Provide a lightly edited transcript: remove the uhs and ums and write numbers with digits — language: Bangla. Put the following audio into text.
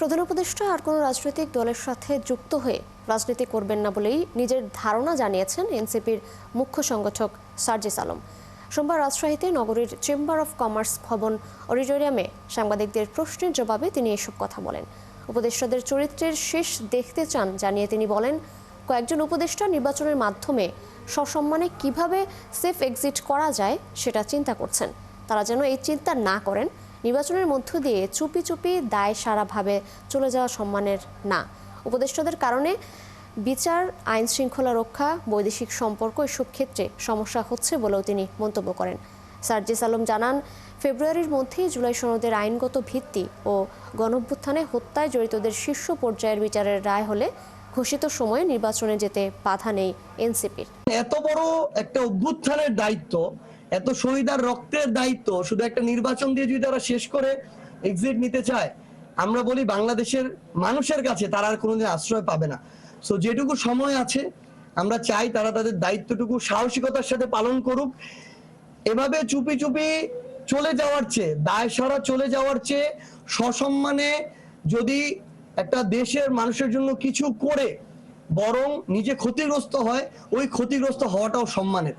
প্রধান উপদেষ্টা আর কোনো রাজনৈতিক দলের সাথে যুক্ত হয়ে রাজনীতি করবেন না বলেই নিজের ধারণা জানিয়েছেন এনসিপির মুখ্য সংগঠক সার্জিস আলম। সোমবার রাজশাহীতে নগরীর চেম্বার অফ কমার্স ভবন অডিটোরিয়ামে সাংবাদিকদের প্রশ্নের জবাবে তিনি এসব কথা বলেন। উপদেষ্টাদের চরিত্রের শেষ দেখতে চান জানিয়ে তিনি বলেন, কয়েকজন উপদেষ্টা নির্বাচনের মাধ্যমে সসম্মানে কিভাবে সেফ এক্সিট করা যায় সেটা চিন্তা করছেন। তারা যেন এই চিন্তা না করেন। নির্বাচনের মধ্য দিয়ে চুপি চুপি দায় সারাভাবে চলে যাওয়া সম্মানের না। উপদেষ্টাদের কারণে বিচার, আইন শৃঙ্খলা রক্ষা, বৈদেশিক সম্পর্ক এসব ক্ষেত্রে সমস্যা হচ্ছে বলেও তিনি মন্তব্য করেন। সার্জিস আলম জানান, ফেব্রুয়ারির মধ্যেই জুলাই সনদের আইনগত ভিত্তি ও গণঅভ্যুত্থানে হত্যায় জড়িতদের শীর্ষ পর্যায়ের বিচারের রায় হলে ঘোষিত সময়ে নির্বাচনে যেতে বাধা নেই এনসিপির। এত বড় একটা অভ্যুত্থানের দায়িত্ব, এত শহীদার রক্তের দায়িত্ব শুধু একটা নির্বাচন দিয়ে যদি তারা শেষ করে এক্সিট নিতে চায়, আমরা বলি বাংলাদেশের মানুষের কাছে তারা আর কোনোদিন আশ্রয় পাবে না। সো যেটুকু সময় আছে আমরা চাই তারা তাদের দায়িত্বটুকু সাহসিকতার সাথে পালন করুক। এভাবে চুপি চুপি চলে যাওয়ার চেয়ে, দায় সারা চলে যাওয়ার চেয়ে সসম্মানে যদি একটা দেশের মানুষের জন্য কিছু করে বরং নিজে ক্ষতিগ্রস্ত হয়, ওই ক্ষতিগ্রস্ত হওয়াটাও সম্মানের।